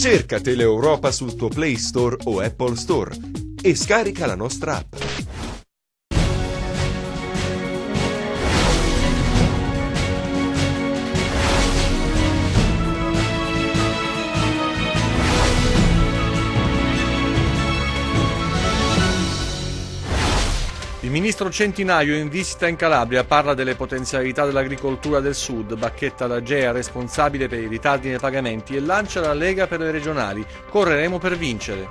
Cerca Teleeuropa sul tuo Play Store o Apple Store e scarica la nostra app. Il ministro Centinaio in visita in Calabria parla delle potenzialità dell'agricoltura del sud, bacchetta l'Agea responsabile per i ritardi nei pagamenti e lancia la Lega per le regionali. Correremo per vincere.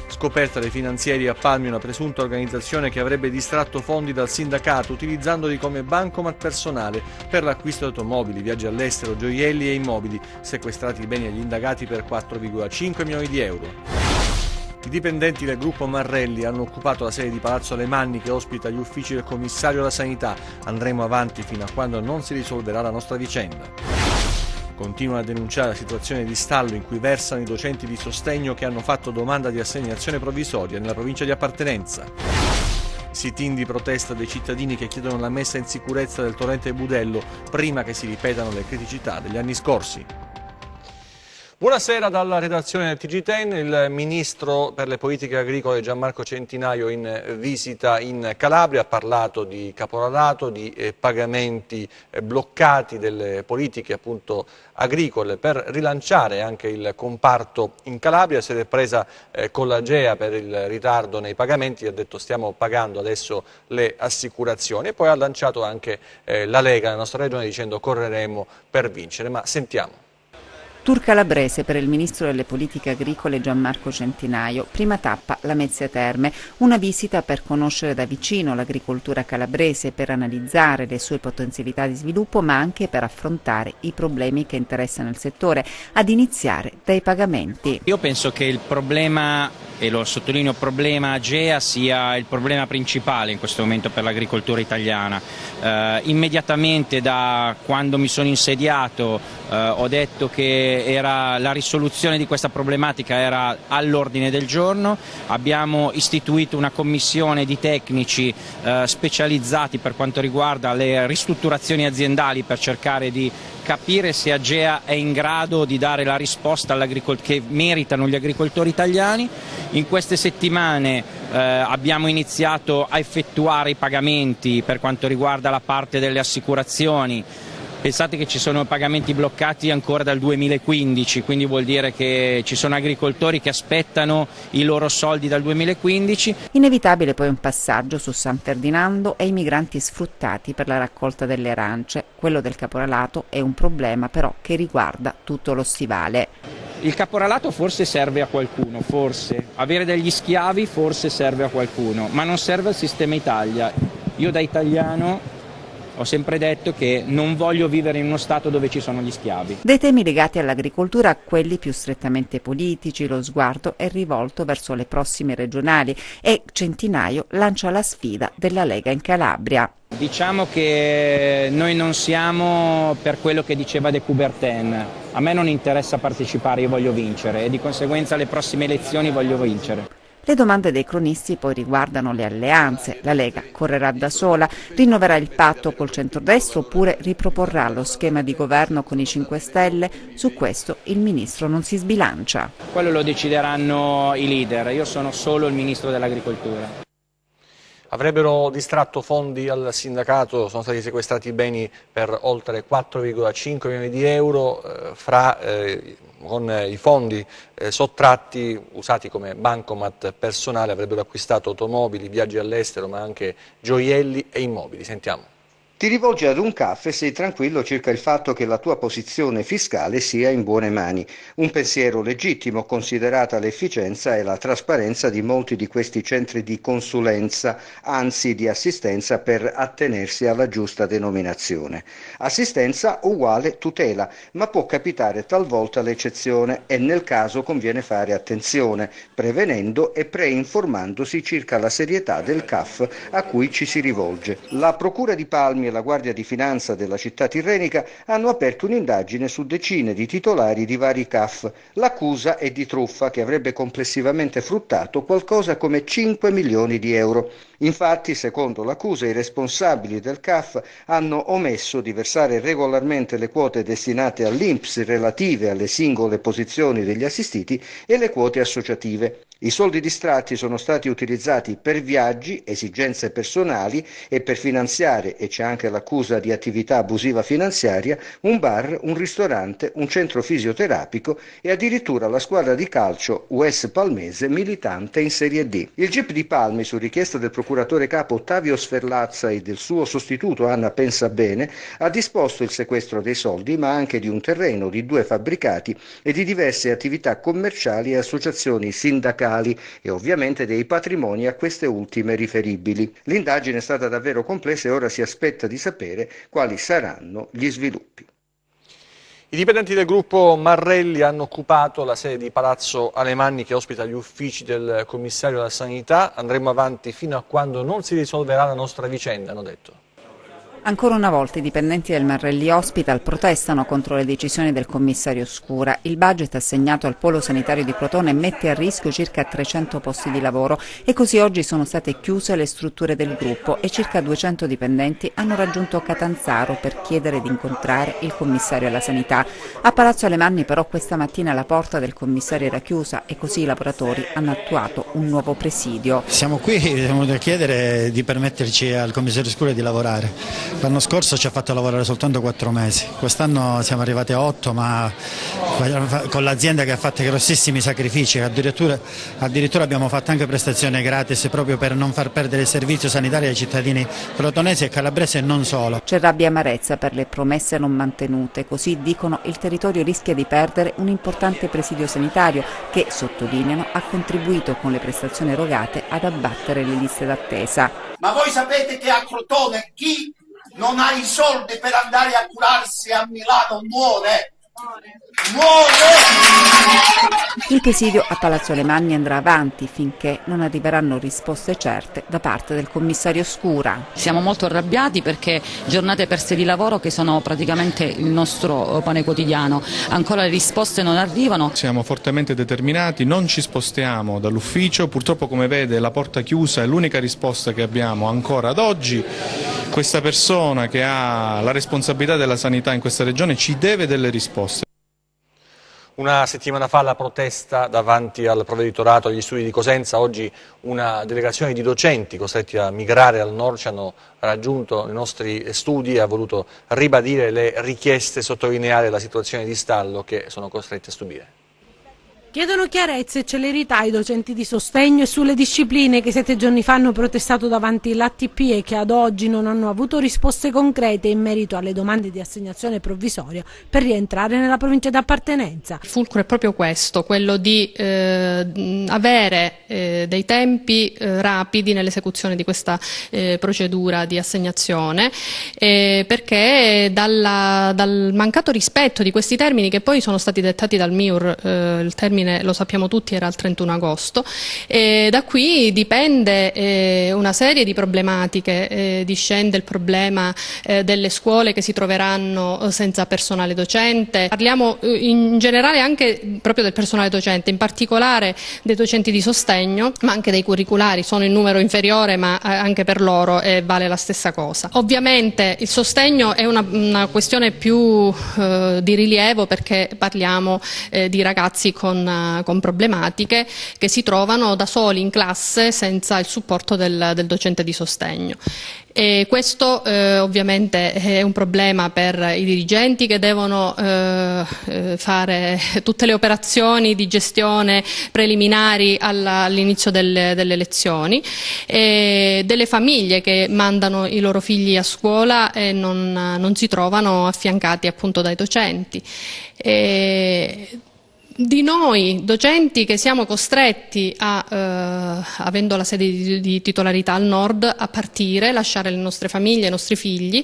Scoperta dei finanzieri a Palmi, una presunta organizzazione che avrebbe distratto fondi dal sindacato utilizzandoli come bancomat personale per l'acquisto di automobili, viaggi all'estero, gioielli e immobili, sequestrati i beni agli indagati per 4,5 milioni di euro. I dipendenti del gruppo Marrelli hanno occupato la sede di Palazzo Alemanni che ospita gli uffici del commissario alla sanità. Andremo avanti fino a quando non si risolverà la nostra vicenda. Continuano a denunciare la situazione di stallo in cui versano i docenti di sostegno che hanno fatto domanda di assegnazione provvisoria nella provincia di appartenenza. Sit-in di protesta dei cittadini che chiedono la messa in sicurezza del torrente Budello prima che si ripetano le criticità degli anni scorsi. Buonasera dalla redazione del TG10, il Ministro per le politiche agricole Gianmarco Centinaio in visita in Calabria ha parlato di caporalato, di pagamenti bloccati, delle politiche appunto agricole per rilanciare anche il comparto in Calabria. Si è presa con l'Agea per il ritardo nei pagamenti, ha detto stiamo pagando adesso le assicurazioni e poi ha lanciato anche la Lega nella nostra regione dicendo correremo per vincere, ma sentiamo. Tour calabrese per il ministro delle politiche agricole Gianmarco Centinaio. Prima tappa Lamezia Terme, una visita per conoscere da vicino l'agricoltura calabrese, per analizzare le sue potenzialità di sviluppo, ma anche per affrontare i problemi che interessano il settore, ad iniziare dai pagamenti. Io penso che il problema, e lo sottolineo problema Agea, sia il problema principale in questo momento per l'agricoltura italiana. Immediatamente da quando mi sono insediato ho detto che la risoluzione di questa problematica era all'ordine del giorno. Abbiamo istituito una commissione di tecnici specializzati per quanto riguarda le ristrutturazioni aziendali per cercare di capire se Agea è in grado di dare la risposta che meritano gli agricoltori italiani. In queste settimane abbiamo iniziato a effettuare i pagamenti per quanto riguarda la parte delle assicurazioni. Pensate che ci sono pagamenti bloccati ancora dal 2015, quindi vuol dire che ci sono agricoltori che aspettano i loro soldi dal 2015. Inevitabile poi un passaggio su San Ferdinando e i migranti sfruttati per la raccolta delle arance. Quello del caporalato è un problema però che riguarda tutto lo stivale. Il caporalato forse serve a qualcuno, forse. Avere degli schiavi forse serve a qualcuno, ma non serve al sistema Italia. Io da italiano ho sempre detto che non voglio vivere in uno Stato dove ci sono gli schiavi. Dei temi legati all'agricoltura a quelli più strettamente politici, lo sguardo è rivolto verso le prossime regionali e Centinaio lancia la sfida della Lega in Calabria. Diciamo che noi non siamo per quello che diceva De Coubertin. A me non interessa partecipare, io voglio vincere e di conseguenza alle prossime elezioni voglio vincere. Le domande dei cronisti poi riguardano le alleanze. La Lega correrà da sola, rinnoverà il patto col centrodestra oppure riproporrà lo schema di governo con i 5 Stelle? Su questo il ministro non si sbilancia. Quello lo decideranno i leader, io sono solo il ministro dell'agricoltura. Avrebbero distratto fondi al sindacato, sono stati sequestrati beni per oltre 4,5 milioni di euro, con i fondi sottratti, usati come bancomat personale, avrebbero acquistato automobili, viaggi all'estero, ma anche gioielli e immobili. Sentiamo. Ti rivolgi ad un CAF e sei tranquillo circa il fatto che la tua posizione fiscale sia in buone mani. Un pensiero legittimo, considerata l'efficienza e la trasparenza di molti di questi centri di consulenza, anzi di assistenza per attenersi alla giusta denominazione. Assistenza uguale tutela, ma può capitare talvolta l'eccezione e nel caso conviene fare attenzione, prevenendo e preinformandosi circa la serietà del CAF a cui ci si rivolge. La Procura di Palmi e la Guardia di Finanza della città tirrenica hanno aperto un'indagine su decine di titolari di vari CAF. L'accusa è di truffa che avrebbe complessivamente fruttato qualcosa come 5 milioni di euro. Infatti, secondo l'accusa, i responsabili del CAF hanno omesso di versare regolarmente le quote destinate all'INPS relative alle singole posizioni degli assistiti e le quote associative. I soldi distratti sono stati utilizzati per viaggi, esigenze personali e per finanziare, e c'è anche l'accusa di attività abusiva finanziaria, un bar, un ristorante, un centro fisioterapico e addirittura la squadra di calcio US Palmese militante in Serie D. Il GIP di Palmi, su richiesta del procuratore capo Ottavio Sferlazza e del suo sostituto Anna Pensabene, ha disposto il sequestro dei soldi, ma anche di un terreno, di 2 fabbricati e di diverse attività commerciali e associazioni sindacali e ovviamente dei patrimoni a queste ultime riferibili. L'indagine è stata davvero complessa e ora si aspetta di sapere quali saranno gli sviluppi. I dipendenti del gruppo Marrelli hanno occupato la sede di Palazzo Alemanni che ospita gli uffici del commissario della sanità. Andremo avanti fino a quando non si risolverà la nostra vicenda, hanno detto. Ancora una volta i dipendenti del Marrelli Hospital protestano contro le decisioni del commissario Scura. Il budget assegnato al polo sanitario di Crotone mette a rischio circa 300 posti di lavoro e così oggi sono state chiuse le strutture del gruppo e circa 200 dipendenti hanno raggiunto Catanzaro per chiedere di incontrare il commissario alla sanità. A Palazzo Alemanni però questa mattina la porta del commissario era chiusa e così i lavoratori hanno attuato un nuovo presidio. Siamo qui, siamo da chiedere di permetterci al commissario Scura di lavorare. L'anno scorso ci ha fatto lavorare soltanto 4 mesi, quest'anno siamo arrivati a 8, ma con l'azienda che ha fatto grossissimi sacrifici, addirittura abbiamo fatto anche prestazioni gratis proprio per non far perdere il servizio sanitario ai cittadini crotonesi e calabresi e non solo. C'è rabbia e amarezza per le promesse non mantenute, così dicono il territorio rischia di perdere un importante presidio sanitario che, sottolineano, ha contribuito con le prestazioni erogate ad abbattere le liste d'attesa. Ma voi sapete che a Crotone chi non ha i soldi per andare a curarsi a Milano muore? Il presidio a Palazzo Alemanni andrà avanti finché non arriveranno risposte certe da parte del commissario Scura. Siamo molto arrabbiati perché giornate perse di lavoro che sono praticamente il nostro pane quotidiano, ancora le risposte non arrivano. Siamo fortemente determinati, non ci spostiamo dall'ufficio, purtroppo come vede la porta chiusa è l'unica risposta che abbiamo ancora ad oggi. Questa persona che ha la responsabilità della sanità in questa regione ci deve delle risposte. Una settimana fa la protesta davanti al provveditorato agli studi di Cosenza, oggi una delegazione di docenti costretti a migrare al nord ci hanno raggiunto i nostri studi e ha voluto ribadire le richieste e sottolineare la situazione di stallo che sono costretti a subire. Chiedono chiarezza e celerità ai docenti di sostegno e sulle discipline che 7 giorni fa hanno protestato davanti all'ATP e che ad oggi non hanno avuto risposte concrete in merito alle domande di assegnazione provvisoria per rientrare nella provincia d'appartenenza. Il fulcro è proprio questo, quello di avere dei tempi rapidi nell'esecuzione di questa procedura di assegnazione perché dal mancato rispetto di questi termini che poi sono stati dettati dal MIUR, il termine lo sappiamo tutti era il 31 agosto, e da qui dipende una serie di problematiche, discende il problema delle scuole che si troveranno senza personale docente, parliamo in generale anche proprio del personale docente, in particolare dei docenti di sostegno, ma anche dei curriculari, sono in numero inferiore ma anche per loro vale la stessa cosa. Ovviamente il sostegno è una questione più di rilievo perché parliamo di ragazzi con problematiche che si trovano da soli in classe senza il supporto del docente di sostegno. E questo ovviamente è un problema per i dirigenti che devono fare tutte le operazioni di gestione preliminari all'inizio delle lezioni, e delle famiglie che mandano i loro figli a scuola e non si trovano affiancati appunto dai docenti. Di noi docenti che siamo costretti avendo la sede di titolarità al nord, a partire, lasciare le nostre famiglie, i nostri figli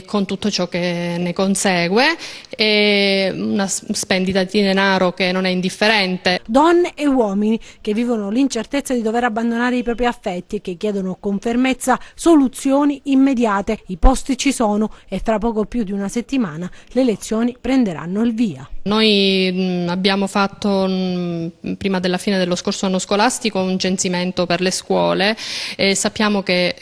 con tutto ciò che ne consegue, e una spendita di denaro che non è indifferente. Donne e uomini che vivono l'incertezza di dover abbandonare i propri affetti e che chiedono con fermezza soluzioni immediate. I posti ci sono e fra poco più di una settimana le lezioni prenderanno il via. Noi abbiamo fatto prima della fine dello scorso anno scolastico un censimento per le scuole e sappiamo che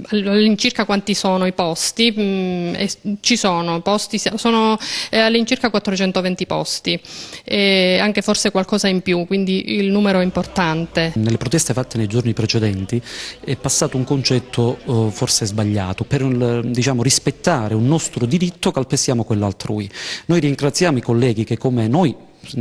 all'incirca quanti sono i posti, ci sono posti, sono all'incirca 420 posti, anche forse qualcosa in più, quindi il numero è importante. Nelle proteste fatte nei giorni precedenti è passato un concetto forse sbagliato: per rispettare un nostro diritto calpestiamo quello altrui. Noi ringraziamo i colleghi che come noi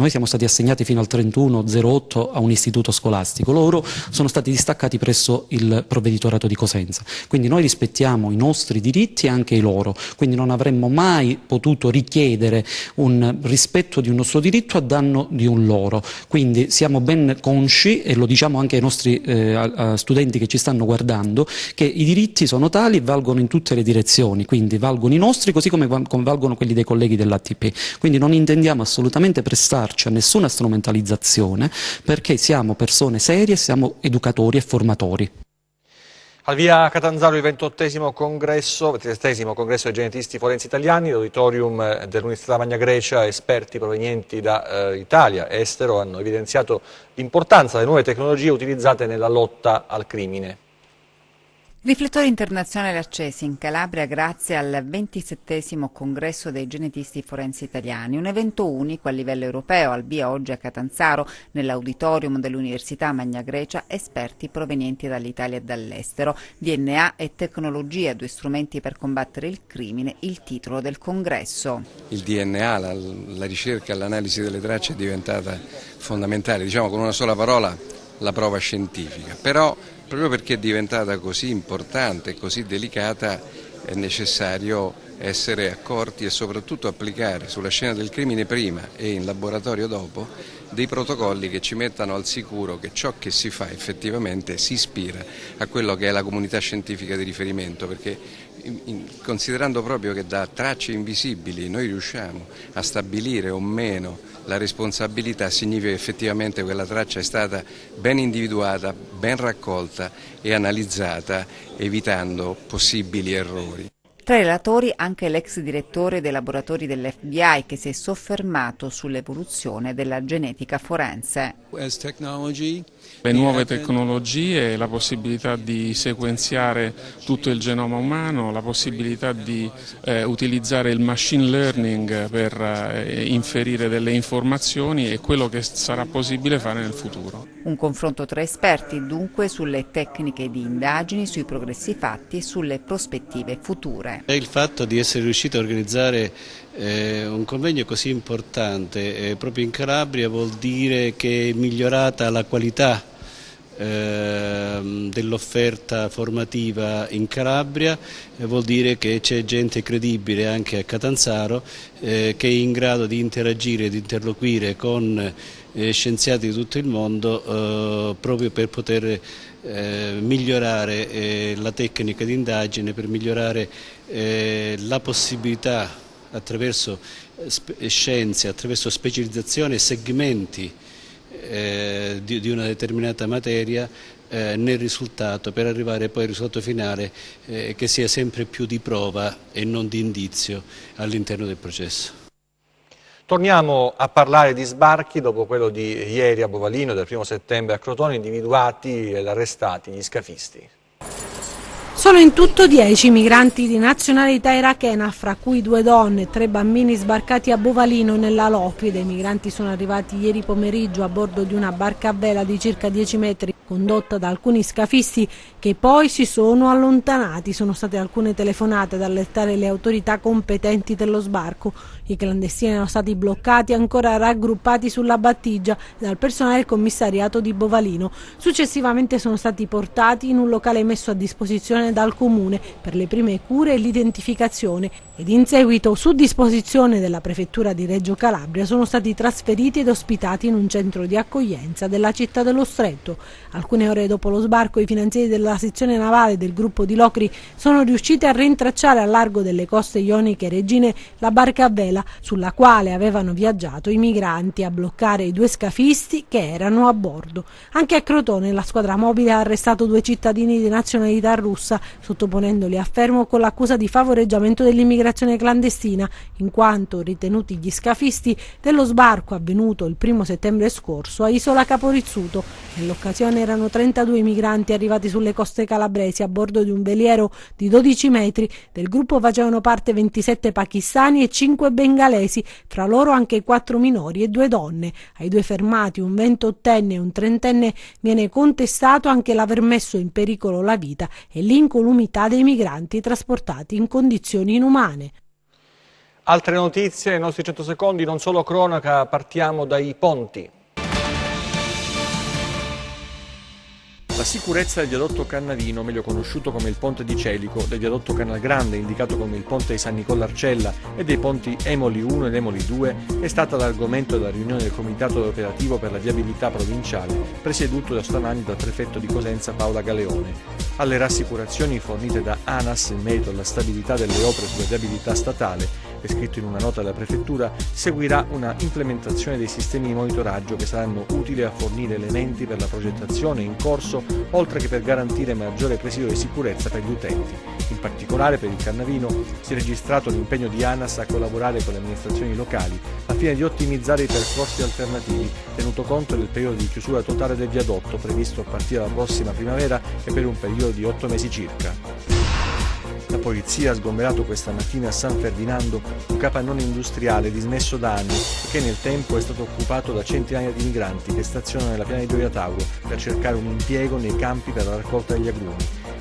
siamo stati assegnati fino al 31/08 a un istituto scolastico, loro sono stati distaccati presso il provveditorato di Cosenza, quindi noi rispettiamo i nostri diritti e anche i loro, quindi non avremmo mai potuto richiedere un rispetto di un nostro diritto a danno di un loro, quindi siamo ben consci, e lo diciamo anche ai nostri studenti che ci stanno guardando, che i diritti sono tali e valgono in tutte le direzioni, quindi valgono i nostri così come valgono quelli dei colleghi dell'ATP, quindi non intendiamo assolutamente prestare a nessuna strumentalizzazione, perché siamo persone serie, siamo educatori e formatori. Al via a Catanzaro il 28° congresso dei genetisti forensi italiani, l'auditorium dell'Università Magna Grecia, esperti provenienti da Italia e estero hanno evidenziato l'importanza delle nuove tecnologie utilizzate nella lotta al crimine. Riflettori internazionali accesi in Calabria grazie al 27° congresso dei genetisti forensi italiani, un evento unico a livello europeo, al via oggi a Catanzaro nell'auditorium dell'Università Magna Grecia, esperti provenienti dall'Italia e dall'estero, DNA e tecnologia, 2 strumenti per combattere il crimine, il titolo del congresso. Il DNA, la ricerca e l'analisi delle tracce è diventata fondamentale, diciamo con una sola parola la prova scientifica, però proprio perché è diventata così importante e così delicata è necessario essere accorti e soprattutto applicare sulla scena del crimine prima e in laboratorio dopo dei protocolli che ci mettano al sicuro che ciò che si fa effettivamente si ispira a quello che è la comunità scientifica di riferimento, perché considerando proprio che da tracce invisibili noi riusciamo a stabilire o meno la responsabilità, significa che effettivamente quella traccia è stata ben individuata, ben raccolta e analizzata, evitando possibili errori. Tra i relatori anche l'ex direttore dei laboratori dell'FBI che si è soffermato sull'evoluzione della genetica forense. Le nuove tecnologie, la possibilità di sequenziare tutto il genoma umano, la possibilità di utilizzare il machine learning per inferire delle informazioni è quello che sarà possibile fare nel futuro. Un confronto tra esperti dunque sulle tecniche di indagini, sui progressi fatti e sulle prospettive future. Il fatto di essere riuscito a organizzare un convegno così importante proprio in Calabria vuol dire che è migliorata la qualità dell'offerta formativa in Calabria, vuol dire che c'è gente credibile anche a Catanzaro che è in grado di interagire ed interloquire con scienziati di tutto il mondo proprio per poter migliorare la tecnica di indagine, per migliorare la possibilità attraverso scienze, attraverso specializzazione e segmenti di una determinata materia nel risultato, per arrivare poi al risultato finale che sia sempre più di prova e non di indizio all'interno del processo. Torniamo a parlare di sbarchi dopo quello di ieri a Bovalino, del 1° settembre a Crotone, individuati ed arrestati gli scafisti. Sono in tutto 10 migranti di nazionalità irachena, fra cui 2 donne e 3 bambini sbarcati a Bovalino nella Locride. I migranti sono arrivati ieri pomeriggio a bordo di una barca a vela di circa 10 metri, condotta da alcuni scafisti che poi si sono allontanati. Sono state alcune telefonate ad allertare le autorità competenti dello sbarco. I clandestini erano stati bloccati e ancora raggruppati sulla battigia dal personale del commissariato di Bovalino. Successivamente sono stati portati in un locale messo a disposizione dal comune per le prime cure e l'identificazione ed in seguito, su disposizione della prefettura di Reggio Calabria, sono stati trasferiti ed ospitati in un centro di accoglienza della città dello Stretto. Alcune ore dopo lo sbarco i finanzieri della sezione navale del gruppo di Locri sono riusciti a rintracciare a largo delle coste ioniche reggine la barca a vela quella sulla quale avevano viaggiato i migranti, a bloccare i 2 scafisti che erano a bordo. Anche a Crotone la squadra mobile ha arrestato 2 cittadini di nazionalità russa, sottoponendoli a fermo con l'accusa di favoreggiamento dell'immigrazione clandestina, in quanto ritenuti gli scafisti dello sbarco avvenuto il 1° settembre scorso a Isola Caporizzuto. Nell'occasione erano 32 migranti arrivati sulle coste calabresi a bordo di un veliero di 12 metri. Del gruppo facevano parte 27 pakistani e 5 bengalesi, fra loro anche 4 minori e 2 donne. Ai 2 fermati, un 28enne e un 30enne, viene contestato anche l'aver messo in pericolo la vita e l'incolumità dei migranti trasportati in condizioni inumane. Altre notizie, nei nostri 100 secondi, non solo cronaca, partiamo dai ponti. La sicurezza del viadotto Cannavino, meglio conosciuto come il ponte di Celico, del viadotto Canal Grande, indicato come il ponte di San Nicola Arcella, e dei ponti Emoli 1 ed Emoli 2, è stata l'argomento della riunione del Comitato operativo per la viabilità provinciale, presieduto da stamani dal prefetto di Cosenza Paola Galeone. Alle rassicurazioni fornite da ANAS in merito alla stabilità delle opere sulla viabilità statale, è scritto in una nota della prefettura, seguirà una implementazione dei sistemi di monitoraggio che saranno utili a fornire elementi per la progettazione in corso, oltre che per garantire maggiore presidio di sicurezza per gli utenti. In particolare per il Cannavino si è registrato l'impegno di ANAS a collaborare con le amministrazioni locali al fine di ottimizzare i percorsi alternativi, tenuto conto del periodo di chiusura totale del viadotto previsto a partire dalla prossima primavera e per un periodo di 8 mesi circa. La polizia ha sgomberato questa mattina a San Ferdinando un capannone industriale dismesso da anni e che nel tempo è stato occupato da centinaia di migranti che stazionano nella piana di Gioia Tauro per cercare un impiego nei campi per la raccolta degli agrumi.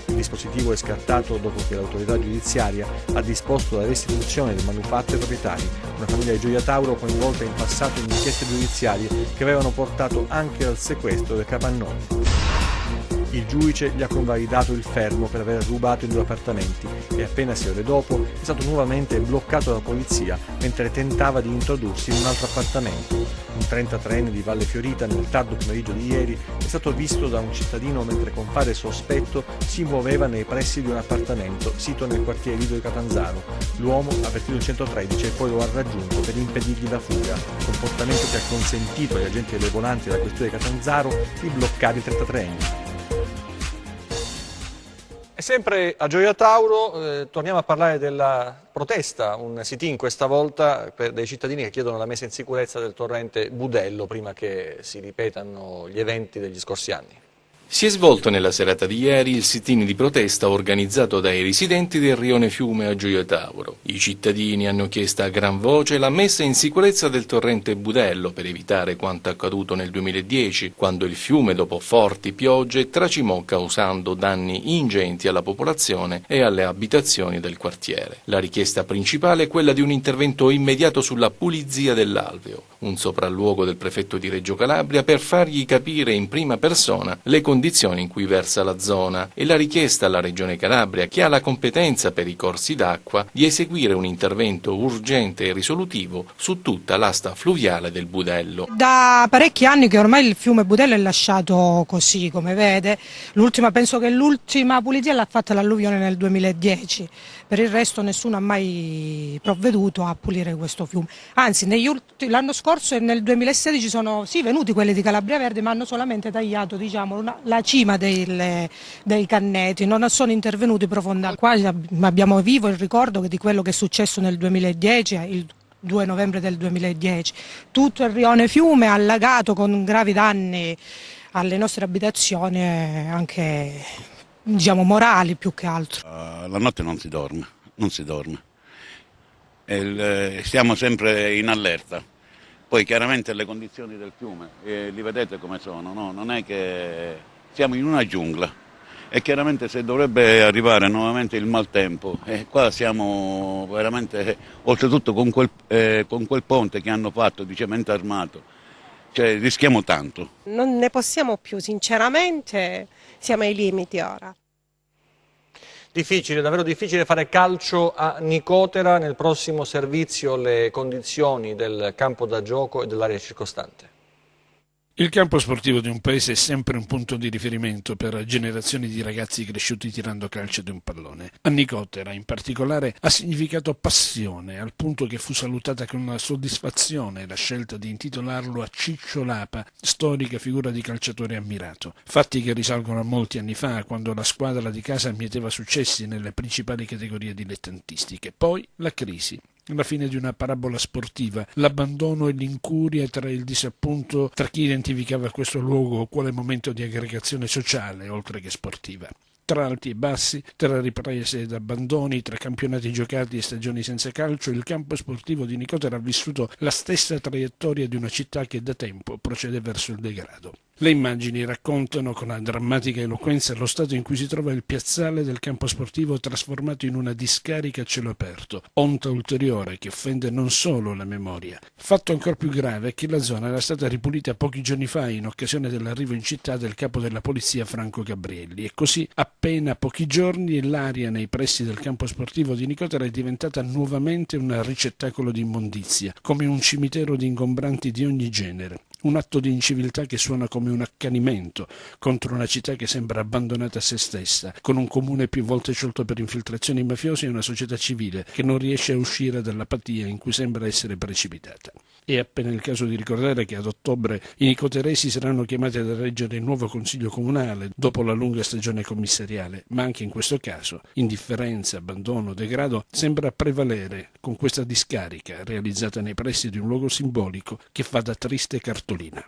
Il dispositivo è scattato dopo che l'autorità giudiziaria ha disposto la restituzione del manufatto ai proprietari, una famiglia di Gioia Tauro coinvolta in passato in inchieste giudiziarie che avevano portato anche al sequestro del capannone. Il giudice gli ha convalidato il fermo per aver rubato in 2 appartamenti e appena 6 ore dopo è stato nuovamente bloccato dalla polizia mentre tentava di introdursi in un altro appartamento. Un 33enne di Valle Fiorita nel tardo pomeriggio di ieri è stato visto da un cittadino mentre con fare sospetto si muoveva nei pressi di un appartamento sito nel quartiere Lido di Catanzaro. L'uomo ha avvertito il 113 e poi lo ha raggiunto per impedirgli la fuga, comportamento che ha consentito agli agenti delle volanti della questura di Catanzaro di bloccare il 33enne. E sempre a Gioia Tauro torniamo a parlare della protesta, un sit-in questa volta dei cittadini che chiedono la messa in sicurezza del torrente Budello prima che si ripetano gli eventi degli scorsi anni. Si è svolto nella serata di ieri il sit-in di protesta organizzato dai residenti del rione Fiume a Gioia Tauro. I cittadini hanno chiesto a gran voce la messa in sicurezza del torrente Budello per evitare quanto accaduto nel 2010, quando il fiume dopo forti piogge tracimò causando danni ingenti alla popolazione e alle abitazioni del quartiere. La richiesta principale è quella di un intervento immediato sulla pulizia dell'alveo, un sopralluogo del prefetto di Reggio Calabria per fargli capire in prima persona le condizioni in cui versa la zona e la richiesta alla Regione Calabria, che ha la competenza per i corsi d'acqua, di eseguire un intervento urgente e risolutivo su tutta l'asta fluviale del Budello. Da parecchi anni che ormai il fiume Budello è lasciato così, come vede. Penso che l'ultima pulizia l'ha fatta l'alluvione nel 2010. Per il resto nessuno ha mai provveduto a pulire questo fiume. Anzi, l'anno scorso e nel 2016 sono venuti quelli di Calabria Verde, ma hanno solamente tagliato la cima dei canneti, non sono intervenuti profondamente. Qua abbiamo vivo il ricordo di quello che è successo nel 2010, il 2 novembre del 2010. Tutto il rione Fiume allagato con gravi danni alle nostre abitazioni, anche morali più che altro. La notte non si dorme. Stiamo sempre in allerta. Poi chiaramente le condizioni del fiume, li vedete come sono, no? Non è che siamo in una giungla e chiaramente se dovrebbe arrivare nuovamente il maltempo, qua siamo veramente, oltretutto con quel ponte che hanno fatto di cemento armato, rischiamo tanto. Non ne possiamo più, sinceramente siamo ai limiti ora. Difficile, davvero difficile fare calcio a Nicotera. Nel prossimo servizio le condizioni del campo da gioco e dell'area circostante. Il campo sportivo di un paese è sempre un punto di riferimento per generazioni di ragazzi cresciuti tirando calcio di un pallone. A Nicotera, in particolare, ha significato passione, al punto che fu salutata con una soddisfazione la scelta di intitolarlo a Ciccio Lapa, storica figura di calciatore ammirato. Fatti che risalgono a molti anni fa, quando la squadra di casa mieteva successi nelle principali categorie dilettantistiche. Poi la crisi. La fine di una parabola sportiva, l'abbandono e l'incuria tra il disappunto tra chi identificava questo luogo quale momento di aggregazione sociale oltre che sportiva. Tra alti e bassi, tra riprese ed abbandoni, tra campionati giocati e stagioni senza calcio, il campo sportivo di Nicotera ha vissuto la stessa traiettoria di una città che da tempo procede verso il degrado. Le immagini raccontano con una drammatica eloquenza lo stato in cui si trova il piazzale del campo sportivo trasformato in una discarica a cielo aperto, onta ulteriore che offende non solo la memoria. Fatto ancora più grave è che la zona era stata ripulita pochi giorni fa in occasione dell'arrivo in città del capo della polizia Franco Gabrielli e così appena pochi giorni l'aria nei pressi del campo sportivo di Nicotera è diventata nuovamente un ricettacolo di immondizia, come un cimitero di ingombranti di ogni genere. Un atto di inciviltà che suona come un accanimento contro una città che sembra abbandonata a se stessa, con un comune più volte sciolto per infiltrazioni mafiose e una società civile che non riesce a uscire dall'apatia in cui sembra essere precipitata. È appena il caso di ricordare che ad ottobre i nicoteresi saranno chiamati ad eleggere il nuovo consiglio comunale dopo la lunga stagione commissariale, ma anche in questo caso indifferenza, abbandono, degrado sembra prevalere con questa discarica realizzata nei pressi di un luogo simbolico che fa da triste cartolina.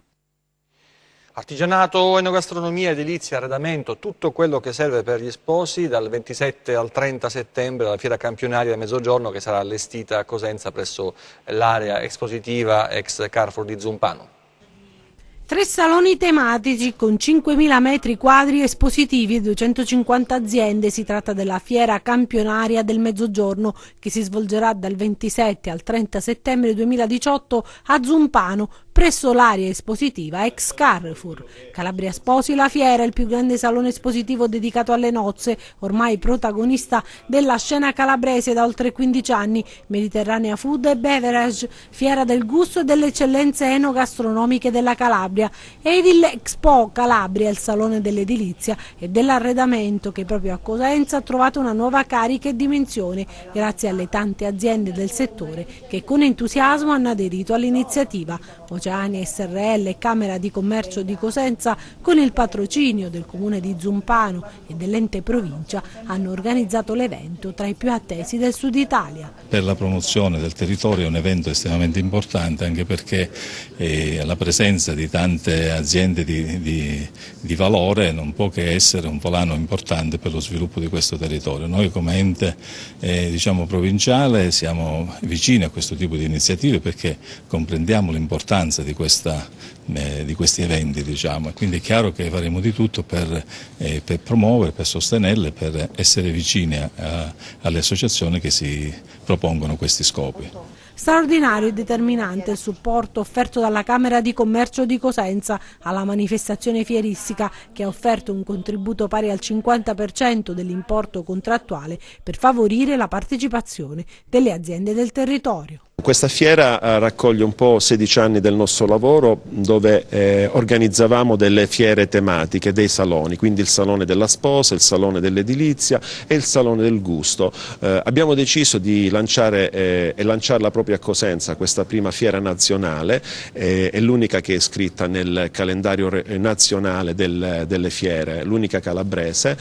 Artigianato, enogastronomia, edilizia, arredamento, tutto quello che serve per gli sposi dal 27 al 30 settembre alla Fiera Campionaria del Mezzogiorno che sarà allestita a Cosenza presso l'area espositiva ex Carrefour di Zumpano. 3 saloni tematici con 5.000 metri quadri espositivi e 250 aziende. Si tratta della Fiera Campionaria del Mezzogiorno che si svolgerà dal 27 al 30 settembre 2018 a Zumpano, presso l'area espositiva ex Carrefour. Calabria Sposi, la fiera è il più grande salone espositivo dedicato alle nozze, ormai protagonista della scena calabrese da oltre 15 anni, Mediterranea Food e Beverage, fiera del gusto e delle eccellenze enogastronomiche della Calabria, ed il Expo Calabria, il salone dell'edilizia e dell'arredamento che proprio a Cosenza ha trovato una nuova carica e dimensione grazie alle tante aziende del settore che con entusiasmo hanno aderito all'iniziativa. Oceani SRL e Camera di Commercio di Cosenza, con il patrocinio del Comune di Zumpano e dell'ente provincia, hanno organizzato l'evento tra i più attesi del Sud Italia. Per la promozione del territorio è un evento estremamente importante, anche perché la presenza di tante aziende di valore non può che essere un volano importante per lo sviluppo di questo territorio. Noi come ente provinciale siamo vicini a questo tipo di iniziative perché comprendiamo l'importanza di questi eventi, quindi è chiaro che faremo di tutto per promuovere, per sostenerle, per essere vicini alle associazioni che si propongono questi scopi. Straordinario e determinante il supporto offerto dalla Camera di Commercio di Cosenza alla manifestazione fieristica, che ha offerto un contributo pari al 50% dell'importo contrattuale per favorire la partecipazione delle aziende del territorio. Questa fiera raccoglie un po' 16 anni del nostro lavoro, dove organizzavamo delle fiere tematiche, dei saloni, quindi il salone della sposa, il salone dell'edilizia e il salone del gusto. Abbiamo deciso di lanciare e lanciarla proprio a Cosenza, questa prima fiera nazionale, è l'unica che è iscritta nel calendario nazionale delle fiere, l'unica calabrese.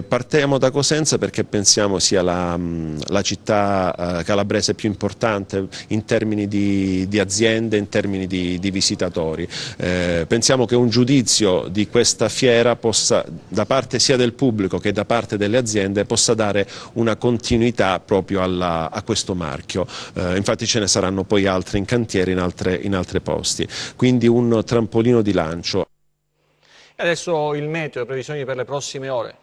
Partiamo da Cosenza perché pensiamo sia la città calabrese più importante in termini di aziende, in termini di visitatori. Pensiamo che un giudizio di questa fiera possa, da parte sia del pubblico che da parte delle aziende, possa dare una continuità proprio a questo marchio. Infatti ce ne saranno poi altre in cantiere in altri posti, quindi un trampolino di lancio. E adesso il meteo, le previsioni per le prossime ore.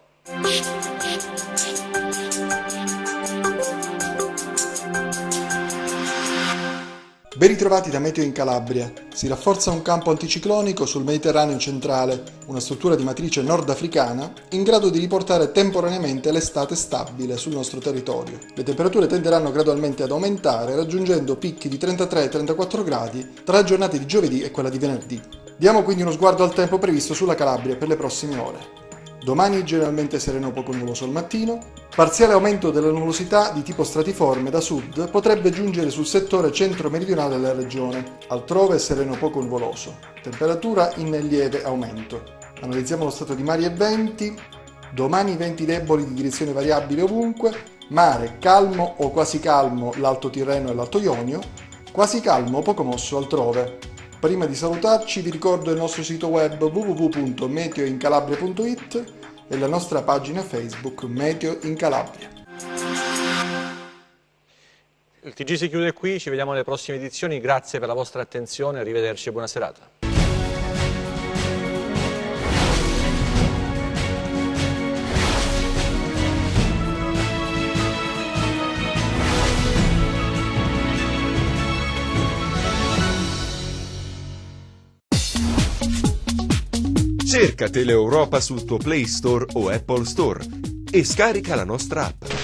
Ben ritrovati da Meteo in Calabria. Si rafforza un campo anticiclonico sul Mediterraneo centrale, una struttura di matrice nordafricana in grado di riportare temporaneamente l'estate stabile sul nostro territorio. Le temperature tenderanno gradualmente ad aumentare, raggiungendo picchi di 33-34 gradi tra la giornata di giovedì e quella di venerdì. Diamo quindi uno sguardo al tempo previsto sulla Calabria per le prossime ore. Domani generalmente sereno poco nuvoloso al mattino, parziale aumento della nuvolosità di tipo stratiforme da sud potrebbe giungere sul settore centro-meridionale della regione, altrove sereno poco nuvoloso, temperatura in lieve aumento. Analizziamo lo stato di mari e venti, domani venti deboli di direzione variabile ovunque, mare calmo o quasi calmo l'Alto Tirreno e l'Alto Ionio, quasi calmo o poco mosso altrove. Prima di salutarci vi ricordo il nostro sito web www.meteoincalabria.it e la nostra pagina Facebook Meteo in Calabria. Il TG si chiude qui, ci vediamo nelle prossime edizioni, grazie per la vostra attenzione, arrivederci e buona serata. Cerca Teleeuropa sul tuo Play Store o Apple Store e scarica la nostra app.